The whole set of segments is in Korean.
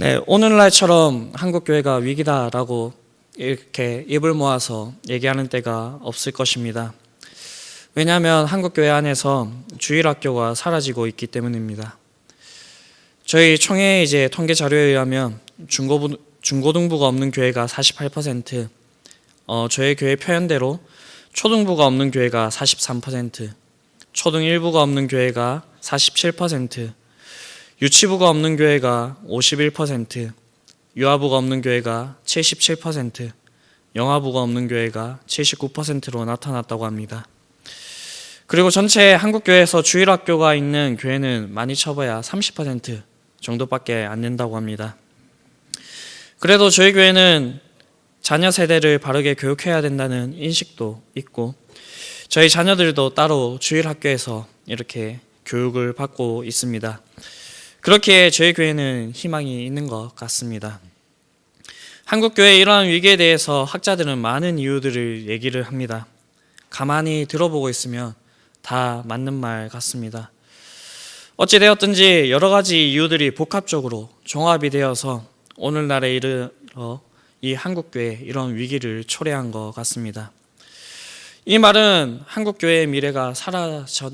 네, 오늘날처럼 한국교회가 위기다라고 이렇게 입을 모아서 얘기하는 때가 없을 것입니다. 왜냐하면 한국교회 안에서 주일학교가 사라지고 있기 때문입니다. 저희 총회 통계 자료에 의하면 중고등부가 없는 교회가 48%, 저희 교회 표현대로 초등부가 없는 교회가 43%, 초등 1부가 없는 교회가 47%, 유치부가 없는 교회가 51%, 유아부가 없는 교회가 77%, 영아부가 없는 교회가 79%로 나타났다고 합니다. 그리고 전체 한국교회에서 주일학교가 있는 교회는 많이 쳐봐야 30% 정도밖에 안 된다고 합니다. 그래도 저희 교회는 자녀 세대를 바르게 교육해야 된다는 인식도 있고 저희 자녀들도 따로 주일학교에서 이렇게 교육을 받고 있습니다. 그렇게 저희 교회는 희망이 있는 것 같습니다. 한국교회의 이러한 위기에 대해서 학자들은 많은 이유들을 얘기를 합니다. 가만히 들어보고 있으면 다 맞는 말 같습니다. 어찌되었든지 여러 가지 이유들이 복합적으로 종합이 되어서 오늘날에 이르러 이 한국교회에 이런 위기를 초래한 것 같습니다. 이 말은 한국교회의 미래가 사라져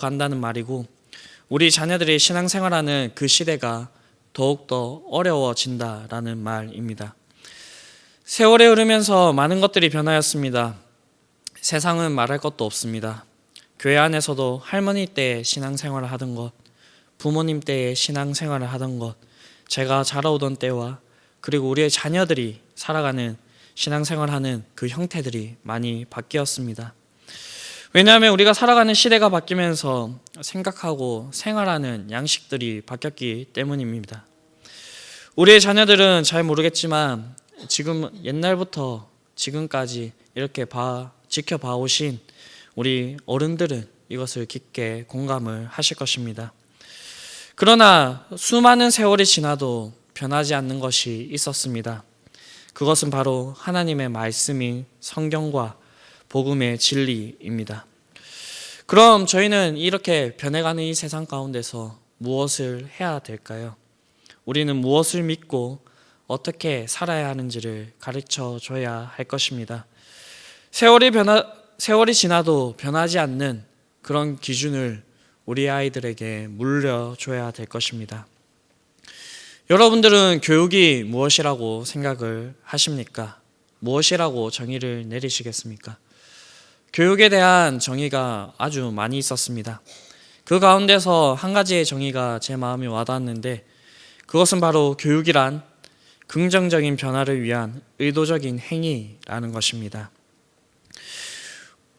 간다는 말이고 우리 자녀들이 신앙생활하는 그 시대가 더욱더 어려워진다라는 말입니다. 세월이 흐르면서 많은 것들이 변하였습니다. 세상은 말할 것도 없습니다. 교회 안에서도 할머니 때 신앙생활을 하던 것, 부모님 때에 신앙생활을 하던 것, 제가 자라오던 때와 그리고 우리의 자녀들이 살아가는 신앙생활하는 그 형태들이 많이 바뀌었습니다. 왜냐하면 우리가 살아가는 시대가 바뀌면서 생각하고 생활하는 양식들이 바뀌었기 때문입니다. 우리의 자녀들은 잘 모르겠지만 지금 옛날부터 지금까지 이렇게 지켜봐 오신 우리 어른들은 이것을 깊게 공감을 하실 것입니다. 그러나 수많은 세월이 지나도 변하지 않는 것이 있었습니다. 그것은 바로 하나님의 말씀인 성경과 복음의 진리입니다. 그럼 저희는 이렇게 변해가는 이 세상 가운데서 무엇을 해야 될까요? 우리는 무엇을 믿고 어떻게 살아야 하는지를 가르쳐 줘야 할 것입니다. 세월이 지나도 변하지 않는 그런 기준을 우리 아이들에게 물려줘야 될 것입니다. 여러분들은 교육이 무엇이라고 생각을 하십니까? 무엇이라고 정의를 내리시겠습니까? 교육에 대한 정의가 아주 많이 있었습니다. 그 가운데서 한 가지의 정의가 제 마음에 와닿았는데 그것은 바로 교육이란 긍정적인 변화를 위한 의도적인 행위라는 것입니다.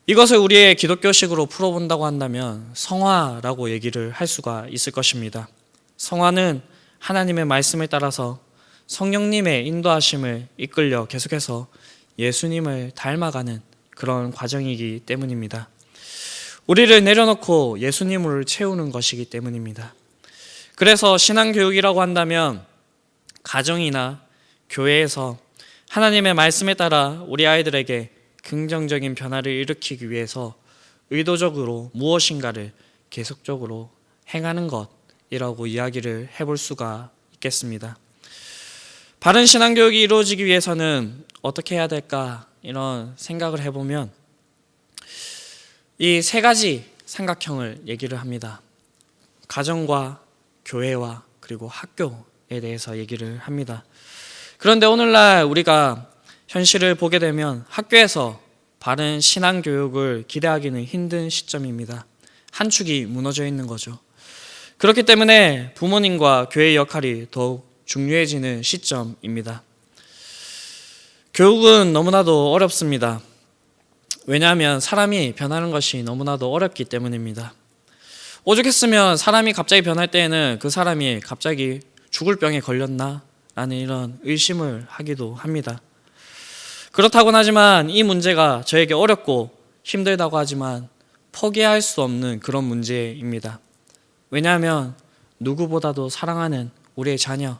이것을 우리의 기독교식으로 풀어본다고 한다면 성화라고 얘기를 할 수가 있을 것입니다. 성화는 하나님의 말씀을 따라서 성령님의 인도하심을 이끌려 계속해서 예수님을 닮아가는 그런 과정이기 때문입니다. 우리를 내려놓고 예수님을 채우는 것이기 때문입니다. 그래서 신앙교육이라고 한다면 가정이나 교회에서 하나님의 말씀에 따라 우리 아이들에게 긍정적인 변화를 일으키기 위해서 의도적으로 무엇인가를 계속적으로 행하는 것이라고 이야기를 해볼 수가 있겠습니다. 바른 신앙교육이 이루어지기 위해서는 어떻게 해야 될까 이런 생각을 해보면 이 세 가지 삼각형을 얘기를 합니다. 가정과 교회와 그리고 학교에 대해서 얘기를 합니다. 그런데 오늘날 우리가 현실을 보게 되면 학교에서 바른 신앙교육을 기대하기는 힘든 시점입니다. 한 축이 무너져 있는 거죠. 그렇기 때문에 부모님과 교회의 역할이 더욱 중요해지는 시점입니다. 교육은 너무나도 어렵습니다. 왜냐하면 사람이 변하는 것이 너무나도 어렵기 때문입니다. 오죽했으면 사람이 갑자기 변할 때에는 그 사람이 갑자기 죽을 병에 걸렸나? 라는 이런 의심을 하기도 합니다. 그렇다고는 하지만 이 문제가 저에게 어렵고 힘들다고 하지만 포기할 수 없는 그런 문제입니다. 왜냐하면 누구보다도 사랑하는 우리의 자녀,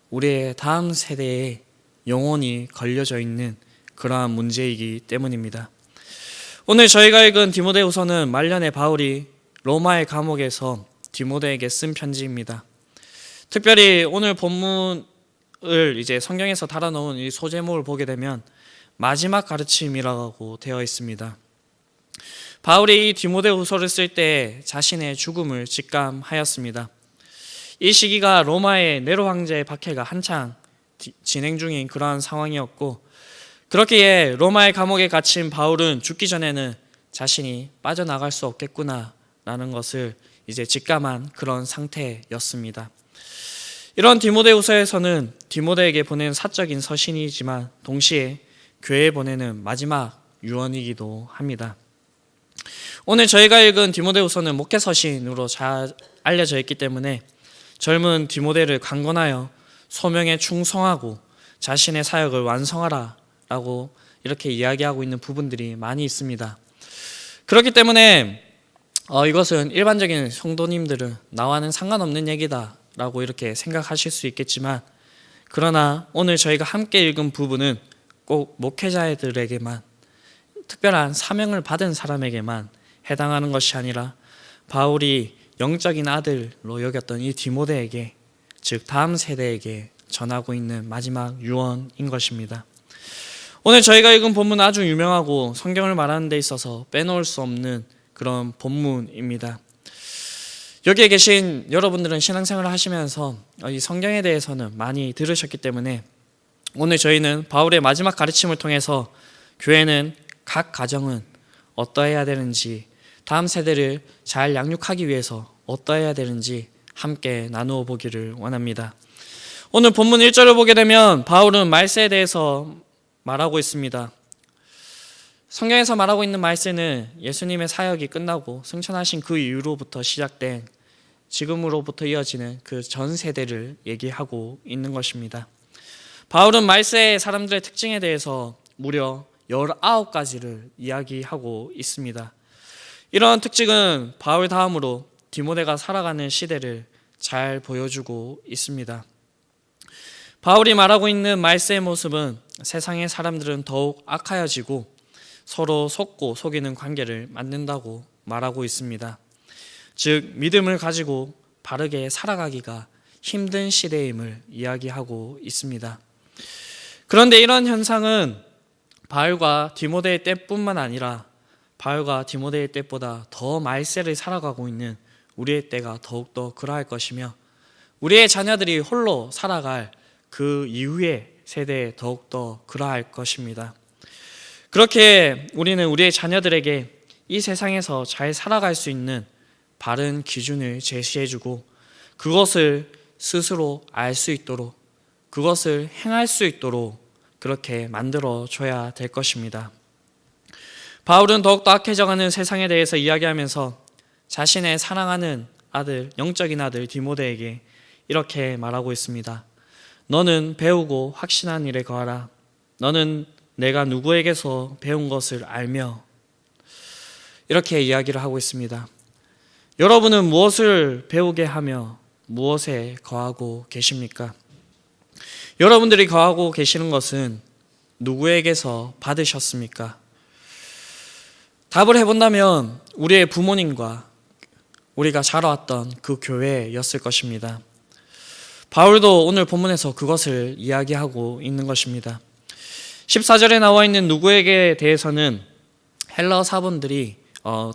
우리의 다음 세대에 영혼이 걸려져 있는 그러한 문제이기 때문입니다. 오늘 저희가 읽은 디모데후서는 말년에 바울이 로마의 감옥에서 디모데에게 쓴 편지입니다. 특별히 오늘 본문을 이제 성경에서 달아놓은 이 소제목을 보게 되면 마지막 가르침이라고 되어 있습니다. 바울이 이 디모데후서를 쓸 때 자신의 죽음을 직감하였습니다. 이 시기가 로마의 네로 황제의 박해가 한창 진행 중인 그러한 상황이었고, 그렇기에 로마의 감옥에 갇힌 바울은 죽기 전에는 자신이 빠져나갈 수 없겠구나라는 것을 이제 직감한 그런 상태였습니다. 이런 디모데후서에서는 디모데에게 보낸 사적인 서신이지만 동시에 교회에 보내는 마지막 유언이기도 합니다. 오늘 저희가 읽은 디모데후서는 목회 서신으로 잘 알려져 있기 때문에 젊은 디모데를 강권하여 소명에 충성하고 자신의 사역을 완성하라 라고 이렇게 이야기하고 있는 부분들이 많이 있습니다. 그렇기 때문에 이것은 일반적인 성도님들은 나와는 상관없는 얘기다 라고 이렇게 생각하실 수 있겠지만, 그러나 오늘 저희가 함께 읽은 부분은 꼭 목회자들에게만, 특별한 사명을 받은 사람에게만 해당하는 것이 아니라 바울이 영적인 아들로 여겼던 이 디모데에게, 즉 다음 세대에게 전하고 있는 마지막 유언인 것입니다. 오늘 저희가 읽은 본문은 아주 유명하고 성경을 말하는 데 있어서 빼놓을 수 없는 그런 본문입니다. 여기에 계신 여러분들은 신앙생활을 하시면서 이 성경에 대해서는 많이 들으셨기 때문에 오늘 저희는 바울의 마지막 가르침을 통해서 교회는, 각 가정은 어떠해야 되는지, 다음 세대를 잘 양육하기 위해서 어떠해야 되는지 함께 나누어 보기를 원합니다. 오늘 본문 1절을 보게 되면 바울은 말세에 대해서 말하고 있습니다. 성경에서 말하고 있는 말세는 예수님의 사역이 끝나고 승천하신 그 이후로부터 시작된, 지금으로부터 이어지는 그 전 세대를 얘기하고 있는 것입니다. 바울은 말세의 사람들의 특징에 대해서 무려 19가지를 이야기하고 있습니다. 이런 특징은 바울 다음으로 디모데가 살아가는 시대를 잘 보여주고 있습니다. 바울이 말하고 있는 말세의 모습은 세상의 사람들은 더욱 악하여지고 서로 속고 속이는 관계를 만든다고 말하고 있습니다. 즉 믿음을 가지고 바르게 살아가기가 힘든 시대임을 이야기하고 있습니다. 그런데 이런 현상은 바울과 디모데의 때뿐만 아니라 바울과 디모데의 때보다 더 말세를 살아가고 있는 우리의 때가 더욱더 그러할 것이며, 우리의 자녀들이 홀로 살아갈 그 이후의 세대에 더욱더 그러할 것입니다. 그렇게 우리는 우리의 자녀들에게 이 세상에서 잘 살아갈 수 있는 바른 기준을 제시해주고 그것을 스스로 알 수 있도록, 그것을 행할 수 있도록 그렇게 만들어줘야 될 것입니다. 바울은 더욱더 악해져가는 세상에 대해서 이야기하면서 자신의 사랑하는 아들, 영적인 아들 디모데에게 이렇게 말하고 있습니다. 너는 배우고 확신한 일에 거하라. 너는 내가 누구에게서 배운 것을 알며, 이렇게 이야기를 하고 있습니다. 여러분은 무엇을 배우게 하며 무엇에 거하고 계십니까? 여러분들이 거하고 계시는 것은 누구에게서 받으셨습니까? 답을 해본다면 우리의 부모님과 우리가 자라왔던 그 교회였을 것입니다. 바울도 오늘 본문에서 그것을 이야기하고 있는 것입니다. 14절에 나와 있는 누구에게 대해서는 헬라어 사본들이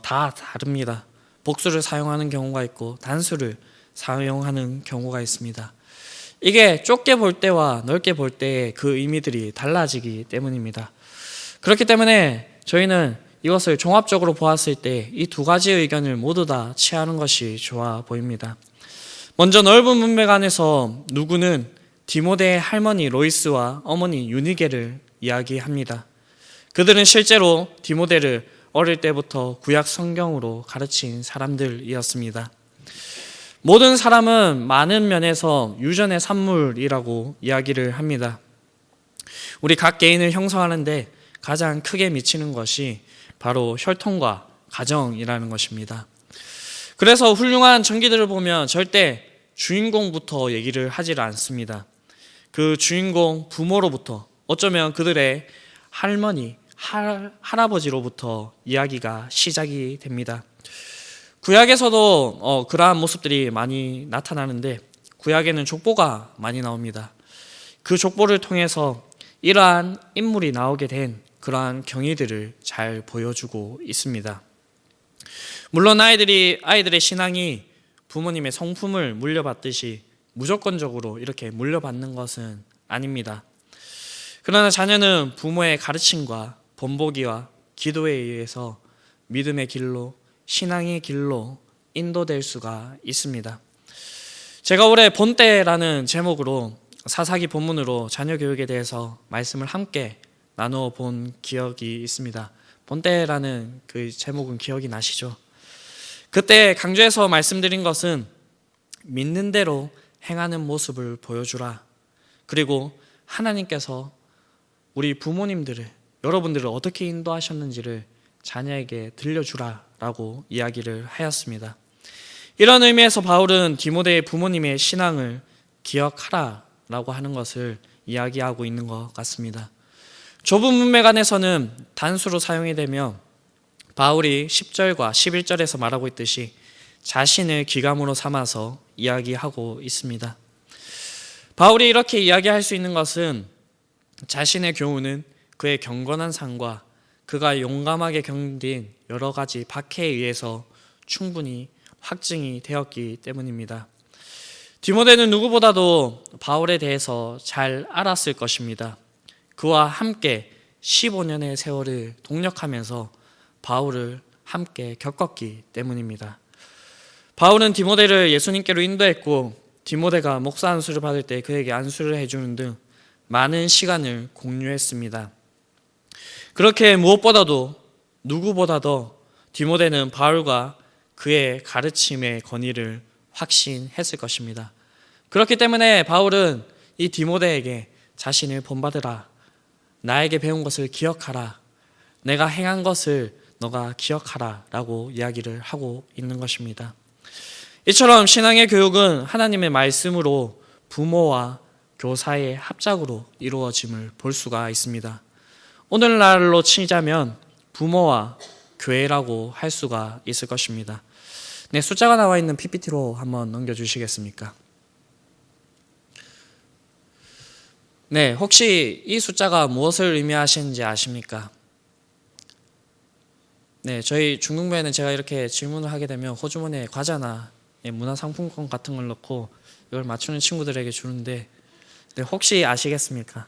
다 다릅니다. 복수를 사용하는 경우가 있고 단수를 사용하는 경우가 있습니다. 이게 좁게 볼 때와 넓게 볼 때의 그 의미들이 달라지기 때문입니다. 그렇기 때문에 저희는 이것을 종합적으로 보았을 때 이 두 가지의 의견을 모두 다 취하는 것이 좋아 보입니다. 먼저 넓은 문맥 안에서 누구는 디모데의 할머니 로이스와 어머니 유니게를 이야기합니다. 그들은 실제로 디모데를 어릴 때부터 구약 성경으로 가르친 사람들이었습니다. 모든 사람은 많은 면에서 유전의 산물이라고 이야기를 합니다. 우리 각 개인을 형성하는데 가장 크게 미치는 것이 바로 혈통과 가정이라는 것입니다. 그래서 훌륭한 전기들을 보면 절대 주인공부터 얘기를 하질 않습니다. 그 주인공 부모로부터, 어쩌면 그들의 할머니, 할아버지로부터 이야기가 시작이 됩니다. 구약에서도 그러한 모습들이 많이 나타나는데 구약에는 족보가 많이 나옵니다. 그 족보를 통해서 이러한 인물이 나오게 된 그러한 경위들을 잘 보여주고 있습니다. 물론 아이들의 신앙이 부모님의 성품을 물려받듯이 무조건적으로 이렇게 물려받는 것은 아닙니다. 그러나 자녀는 부모의 가르침과 본보기와 기도에 의해서 믿음의 길로, 신앙의 길로 인도될 수가 있습니다. 제가 올해 본때라는 제목으로 사사기 본문으로 자녀 교육에 대해서 말씀을 함께 나누어 본 기억이 있습니다. 본때라는 그 제목은 기억이 나시죠? 그때 강조해서 말씀드린 것은 믿는 대로 행하는 모습을 보여주라. 그리고 하나님께서 우리 부모님들을, 여러분들을 어떻게 인도하셨는지를 자녀에게 들려주라 라고 이야기를 하였습니다. 이런 의미에서 바울은 디모데의 부모님의 신앙을 기억하라 라고 하는 것을 이야기하고 있는 것 같습니다. 좁은 문맥 안에서는 단수로 사용이 되며 바울이 10절과 11절에서 말하고 있듯이 자신을 기감으로 삼아서 이야기하고 있습니다. 바울이 이렇게 이야기할 수 있는 것은 자신의 교훈은 그의 경건한 삶과 그가 용감하게 견딘 여러 가지 박해에 의해서 충분히 확증이 되었기 때문입니다. 디모데는 누구보다도 바울에 대해서 잘 알았을 것입니다. 그와 함께 15년의 세월을 동력하면서 바울을 함께 겪었기 때문입니다. 바울은 디모데를 예수님께로 인도했고 디모데가 목사 안수를 받을 때 그에게 안수를 해주는 등 많은 시간을 공유했습니다. 그렇게 무엇보다도 누구보다도 디모데는 바울과 그의 가르침의 권위를 확신했을 것입니다. 그렇기 때문에 바울은 이 디모데에게 자신을 본받으라, 나에게 배운 것을 기억하라, 내가 행한 것을 너가 기억하라 라고 이야기를 하고 있는 것입니다. 이처럼 신앙의 교육은 하나님의 말씀으로 부모와 교사의 합작으로 이루어짐을 볼 수가 있습니다. 오늘날로 치자면 부모와 교회라고 할 수가 있을 것입니다. 네, 숫자가 나와 있는 PPT로 한번 넘겨주시겠습니까? 네, 혹시 이 숫자가 무엇을 의미하시는지 아십니까? 네, 저희 중등부에는 제가 이렇게 질문을 하게 되면 호주머니에 과자나 문화상품권 같은 걸 넣고 이걸 맞추는 친구들에게 주는데 네, 혹시 아시겠습니까?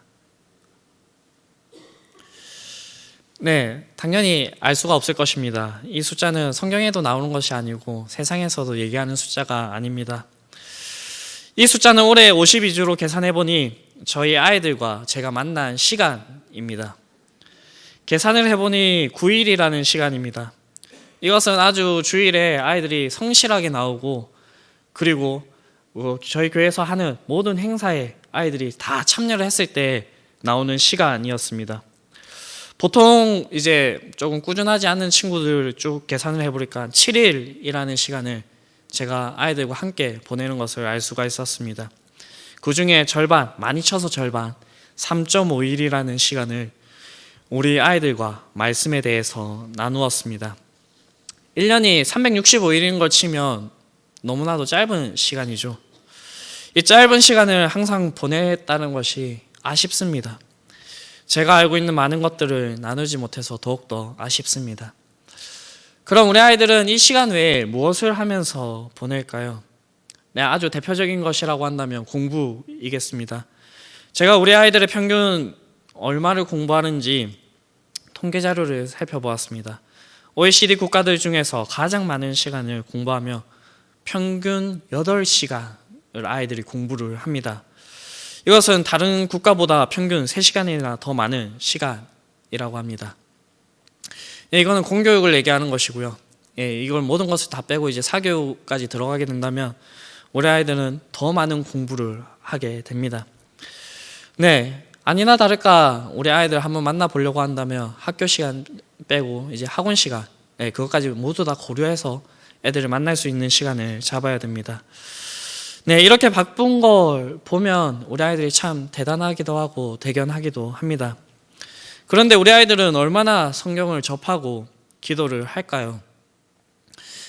네, 당연히 알 수가 없을 것입니다. 이 숫자는 성경에도 나오는 것이 아니고 세상에서도 얘기하는 숫자가 아닙니다. 이 숫자는 올해 52주로 계산해보니 저희 아이들과 제가 만난 시간입니다. 계산을 해보니 9일이라는 시간입니다. 이것은 아주 주일에 아이들이 성실하게 나오고 그리고 저희 교회에서 하는 모든 행사에 아이들이 다 참여를 했을 때 나오는 시간이었습니다. 보통 이제 조금 꾸준하지 않는 친구들 쭉 계산을 해보니까 7일이라는 시간을 제가 아이들과 함께 보내는 것을 알 수가 있었습니다. 그 중에 절반, 많이 쳐서 절반, 3.5일이라는 시간을 우리 아이들과 말씀에 대해서 나누었습니다. 1년이 365일인 걸 치면 너무나도 짧은 시간이죠. 이 짧은 시간을 항상 보냈다는 것이 아쉽습니다. 제가 알고 있는 많은 것들을 나누지 못해서 더욱더 아쉽습니다. 그럼 우리 아이들은 이 시간 외에 무엇을 하면서 보낼까요? 네, 아주 대표적인 것이라고 한다면 공부이겠습니다. 제가 우리 아이들의 평균 얼마를 공부하는지 통계 자료를 살펴보았습니다. OECD 국가들 중에서 가장 많은 시간을 공부하며 평균 8시간을 아이들이 공부를 합니다. 이것은 다른 국가보다 평균 3시간이나 더 많은 시간이라고 합니다. 이거는 공교육을 얘기하는 것이고요. 이걸 모든 것을 다 빼고 이제 사교육까지 들어가게 된다면 우리 아이들은 더 많은 공부를 하게 됩니다. 네, 아니나 다를까 우리 아이들 한번 만나보려고 한다면 학교 시간 빼고 이제 학원 시간, 그것까지 모두 다 고려해서 애들을 만날 수 있는 시간을 잡아야 됩니다. 네, 이렇게 바쁜 걸 보면 우리 아이들이 참 대단하기도 하고 대견하기도 합니다. 그런데 우리 아이들은 얼마나 성경을 접하고 기도를 할까요?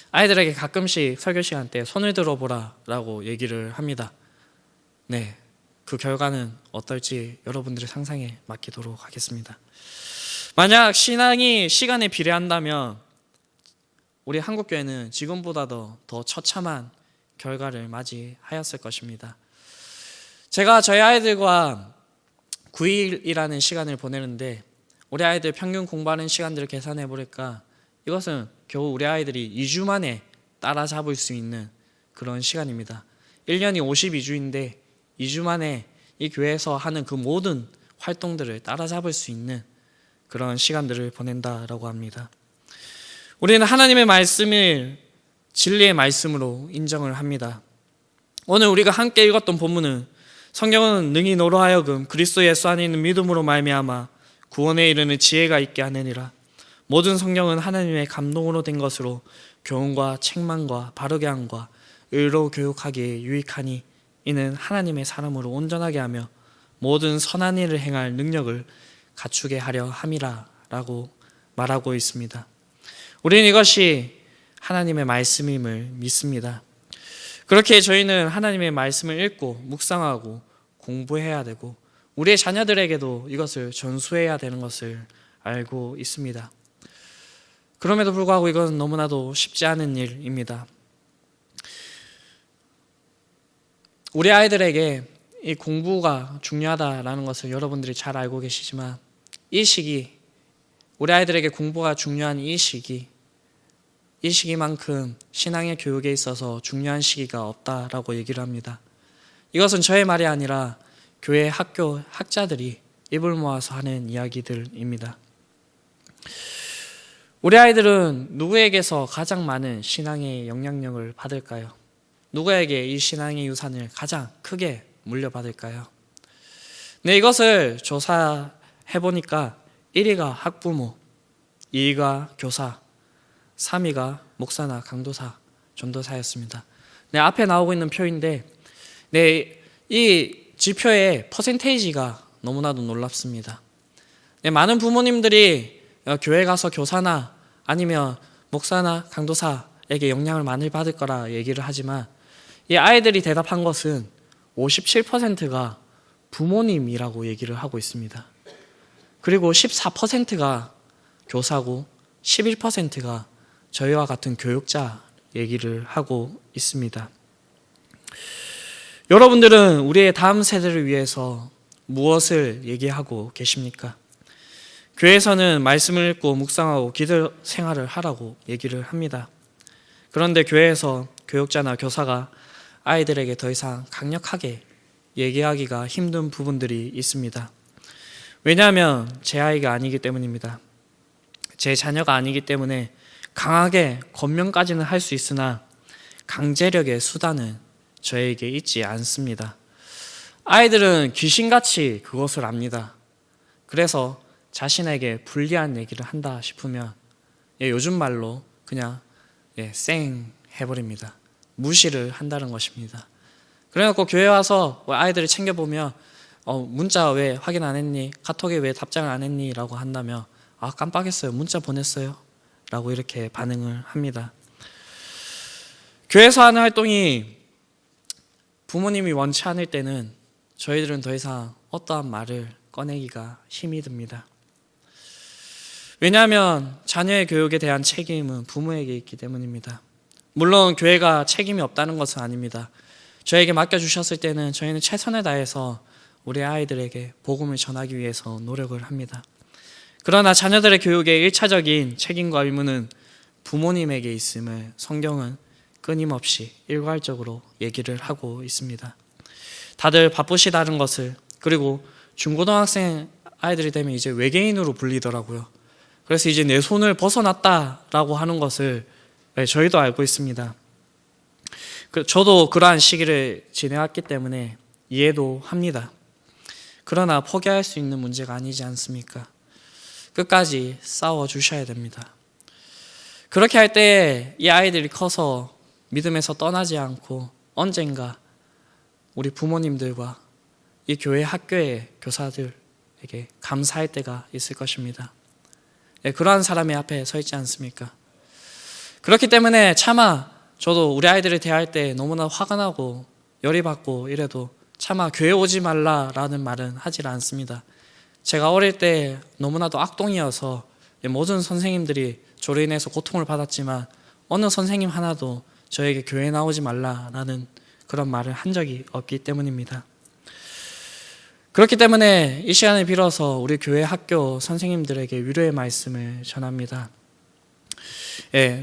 아이들에게 가끔씩 설교 시간 때 손을 들어보라 라고 얘기를 합니다. 그 결과는 어떨지 여러분들의 상상에 맡기도록 하겠습니다. 만약 신앙이 시간에 비례한다면 우리 한국교회는 지금보다도 더 처참한 결과를 맞이하였을 것입니다. 제가 저희 아이들과 9일이라는 시간을 보내는데 우리 아이들 평균 공부하는 시간들을 계산해 보니까 이것은 겨우 우리 아이들이 2주 만에 따라잡을 수 있는 그런 시간입니다. 1년이 52주인데 2주 만에 이 교회에서 하는 그 모든 활동들을 따라잡을 수 있는 그런 시간들을 보낸다라고 합니다. 우리는 하나님의 말씀을 진리의 말씀으로 인정을 합니다. 오늘 우리가 함께 읽었던 본문은 성경은 능히 너로 하여금 그리스도 예수 안에 있는 믿음으로 말미암아 구원에 이르는 지혜가 있게 하느니라. 모든 성경은 하나님의 감동으로 된 것으로 교훈과 책망과 바르게 함과 의로 교육하기에 유익하니 이는 하나님의 사람으로 온전하게 하며 모든 선한 일을 행할 능력을 갖추게 하려 함이라 라고 말하고 있습니다. 우리는 이것이 하나님의 말씀임을 믿습니다. 그렇게 저희는 하나님의 말씀을 읽고 묵상하고 공부해야 되고 우리의 자녀들에게도 이것을 전수해야 되는 것을 알고 있습니다. 그럼에도 불구하고 이건 너무나도 쉽지 않은 일입니다. 우리 아이들에게 이 공부가 중요하다라는 것을 여러분들이 잘 알고 계시지만 이 시기, 우리 아이들에게 공부가 중요한 이 시기만큼 신앙의 교육에 있어서 중요한 시기가 없다라고 얘기를 합니다. 이것은 저의 말이 아니라 교회 학교 학자들이 입을 모아서 하는 이야기들입니다. 우리 아이들은 누구에게서 가장 많은 신앙의 영향력을 받을까요? 누구에게 이 신앙의 유산을 가장 크게 물려받을까요? 이것을 조사해보니까 1위가 학부모, 2위가 교사, 3위가 목사나 강도사, 전도사였습니다. 앞에 나오고 있는 표인데 이 지표의 퍼센테이지가 너무나도 놀랍습니다. 많은 부모님들이 교회 가서 교사나 아니면 목사나 강도사에게 영향을 많이 받을 거라 얘기를 하지만 이 아이들이 대답한 것은 57%가 부모님이라고 얘기를 하고 있습니다. 그리고 14%가 교사고 11%가 저희와 같은 교육자 얘기를 하고 있습니다. 여러분들은 우리의 다음 세대를 위해서 무엇을 얘기하고 계십니까? 교회에서는 말씀을 읽고 묵상하고 기도 생활을 하라고 얘기를 합니다. 그런데 교회에서 교육자나 교사가 아이들에게 더 이상 강력하게 얘기하기가 힘든 부분들이 있습니다. 왜냐하면 제 아이가 아니기 때문입니다. 제 자녀가 아니기 때문에 강하게 권면까지는 할 수 있으나 강제력의 수단은 저에게 있지 않습니다. 아이들은 귀신같이 그것을 압니다. 그래서 자신에게 불리한 얘기를 한다 싶으면 요즘 말로 그냥 쌩 해버립니다. 무시를 한다는 것입니다. 그래갖고 교회 와서 아이들을 챙겨보면 문자 왜 확인 안 했니? 카톡에 왜 답장을 안 했니? 라고 한다면 깜빡했어요. 문자 보냈어요. 라고 이렇게 반응을 합니다. 교회에서 하는 활동이 부모님이 원치 않을 때는 저희들은 더 이상 어떠한 말을 꺼내기가 힘이 듭니다. 왜냐하면 자녀의 교육에 대한 책임은 부모에게 있기 때문입니다. 물론 교회가 책임이 없다는 것은 아닙니다. 저에게 맡겨주셨을 때는 저희는 최선을 다해서 우리 아이들에게 복음을 전하기 위해서 노력을 합니다. 그러나 자녀들의 교육의 1차적인 책임과 의무는 부모님에게 있음을 성경은 끊임없이 일괄적으로 얘기를 하고 있습니다. 다들 바쁘시다는 것을, 그리고 중고등학생 아이들이 되면 이제 외계인으로 불리더라고요. 그래서 이제 내 손을 벗어났다라고 하는 것을 저희도 알고 있습니다. 저도 그러한 시기를 지내왔기 때문에 이해도 합니다. 그러나 포기할 수 있는 문제가 아니지 않습니까? 끝까지 싸워주셔야 됩니다. 그렇게 할 때 이 아이들이 커서 믿음에서 떠나지 않고 언젠가 우리 부모님들과 이 교회 학교의 교사들에게 감사할 때가 있을 것입니다. 그러한 사람의 앞에 서 있지 않습니까? 그렇기 때문에 차마 저도 우리 아이들을 대할 때 너무나 화가 나고 열이 받고 이래도 차마 교회 오지 말라라는 말은 하질 않습니다. 제가 어릴 때 너무나도 악동이어서 모든 선생님들이 저로 인해서 고통을 받았지만 어느 선생님 하나도 저에게 교회 나오지 말라라는 그런 말을 한 적이 없기 때문입니다. 그렇기 때문에 이 시간을 빌어서 우리 교회 학교 선생님들에게 위로의 말씀을 전합니다.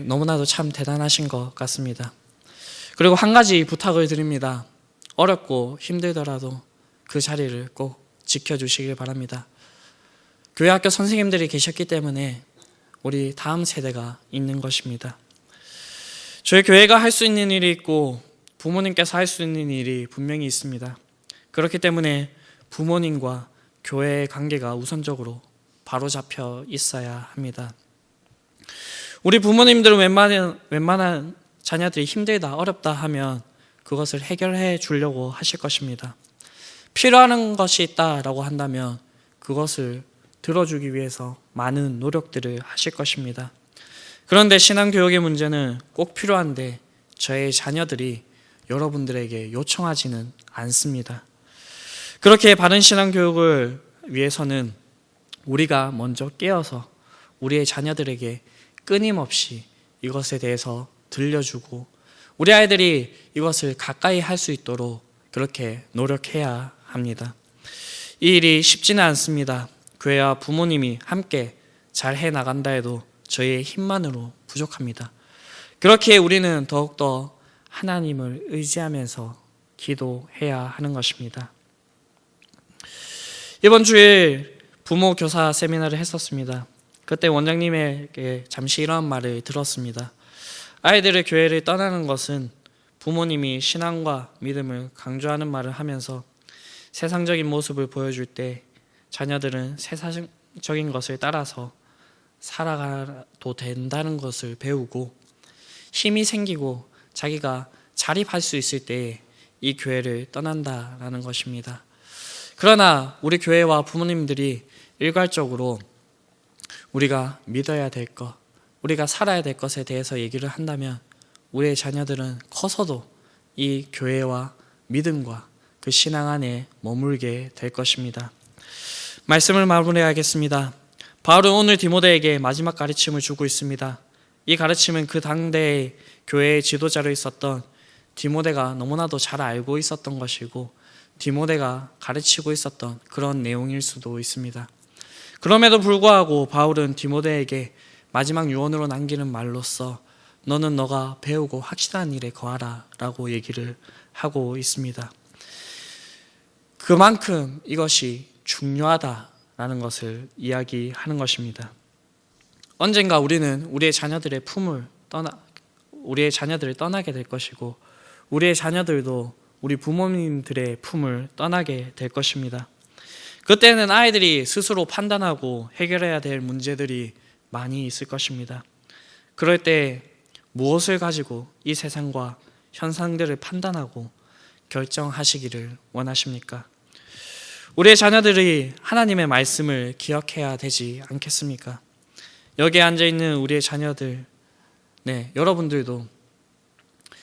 너무나도 참 대단하신 것 같습니다. 그리고 한 가지 부탁을 드립니다. 어렵고 힘들더라도 그 자리를 꼭 지켜주시길 바랍니다. 교회 학교 선생님들이 계셨기 때문에 우리 다음 세대가 있는 것입니다. 저희 교회가 할 수 있는 일이 있고 부모님께서 할 수 있는 일이 분명히 있습니다. 그렇기 때문에 부모님과 교회의 관계가 우선적으로 바로잡혀 있어야 합니다. 우리 부모님들은 웬만한 자녀들이 힘들다, 어렵다 하면 그것을 해결해 주려고 하실 것입니다. 필요한 것이 있다라고 한다면 그것을 들어주기 위해서 많은 노력들을 하실 것입니다. 그런데 신앙교육의 문제는 꼭 필요한데 저의 자녀들이 여러분들에게 요청하지는 않습니다. 그렇게 바른 신앙교육을 위해서는 우리가 먼저 깨어서 우리의 자녀들에게 끊임없이 이것에 대해서 들려주고 우리 아이들이 이것을 가까이 할 수 있도록 그렇게 노력해야 합니다. 이 일이 쉽지는 않습니다. 교회와 부모님이 함께 잘 해나간다 해도 저희의 힘만으로 부족합니다. 그렇기에 우리는 더욱더 하나님을 의지하면서 기도해야 하는 것입니다. 이번 주일 부모 교사 세미나를 했었습니다. 그때 원장님에게 잠시 이러한 말을 들었습니다. 아이들의 교회를 떠나는 것은 부모님이 신앙과 믿음을 강조하는 말을 하면서 세상적인 모습을 보여줄 때 자녀들은 세상적인 것을 따라서 살아가도 된다는 것을 배우고 힘이 생기고 자기가 자립할 수 있을 때 이 교회를 떠난다라는 것입니다. 그러나 우리 교회와 부모님들이 일괄적으로 우리가 믿어야 될 것, 우리가 살아야 될 것에 대해서 얘기를 한다면 우리의 자녀들은 커서도 이 교회와 믿음과 그 신앙 안에 머물게 될 것입니다. 말씀을 마무리하겠습니다. 바울은 오늘 디모데에게 마지막 가르침을 주고 있습니다. 이 가르침은 그 당대의 교회의 지도자로 있었던 디모데가 너무나도 잘 알고 있었던 것이고 디모데가 가르치고 있었던 그런 내용일 수도 있습니다. 그럼에도 불구하고 바울은 디모데에게 마지막 유언으로 남기는 말로써 너는 너가 배우고 확실한 일에 거하라 라고 얘기를 하고 있습니다. 그만큼 이것이 중요하다라는 것을 이야기하는 것입니다. 언젠가 우리는 우리의 자녀들을 떠나게 될 것이고 우리의 자녀들도 우리 부모님들의 품을 떠나게 될 것입니다. 그때는 아이들이 스스로 판단하고 해결해야 될 문제들이 많이 있을 것입니다. 그럴 때 무엇을 가지고 이 세상과 현상들을 판단하고 결정하시기를 원하십니까? 우리의 자녀들이 하나님의 말씀을 기억해야 되지 않겠습니까? 여기에 앉아있는 우리의 자녀들, 여러분들도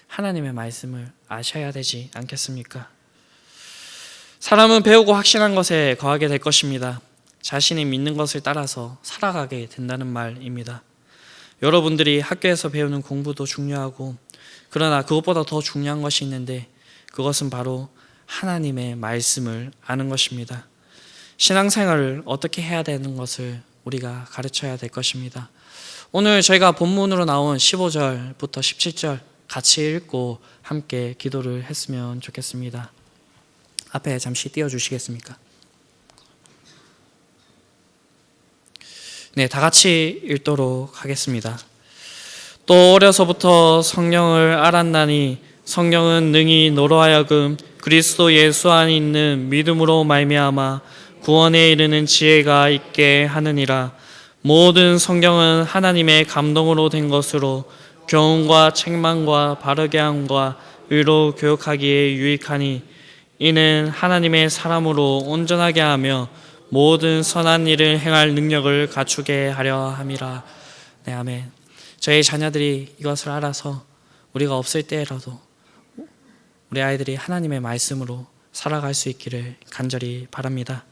하나님의 말씀을 아셔야 되지 않겠습니까? 사람은 배우고 확신한 것에 거하게 될 것입니다. 자신이 믿는 것을 따라서 살아가게 된다는 말입니다. 여러분들이 학교에서 배우는 공부도 중요하고 그러나 그것보다 더 중요한 것이 있는데 그것은 바로 하나님의 말씀을 아는 것입니다. 신앙생활을 어떻게 해야 되는 것을 우리가 가르쳐야 될 것입니다. 오늘 저희가 본문으로 나온 15절부터 17절 같이 읽고 함께 기도를 했으면 좋겠습니다. 앞에 잠시 띄워주시겠습니까? 다 같이 읽도록 하겠습니다. 또 어려서부터 성령을 알았나니 성령은 능히 너로 하여금 그리스도 예수 안에 있는 믿음으로 말미암아 구원에 이르는 지혜가 있게 하느니라. 모든 성경은 하나님의 감동으로 된 것으로 교훈과 책망과 바르게 함과 의로 교육하기에 유익하니 이는 하나님의 사람으로 온전하게 하며 모든 선한 일을 행할 능력을 갖추게 하려 함이라. 아멘. 저희 자녀들이 이것을 알아서 우리가 없을 때라도 우리 아이들이 하나님의 말씀으로 살아갈 수 있기를 간절히 바랍니다.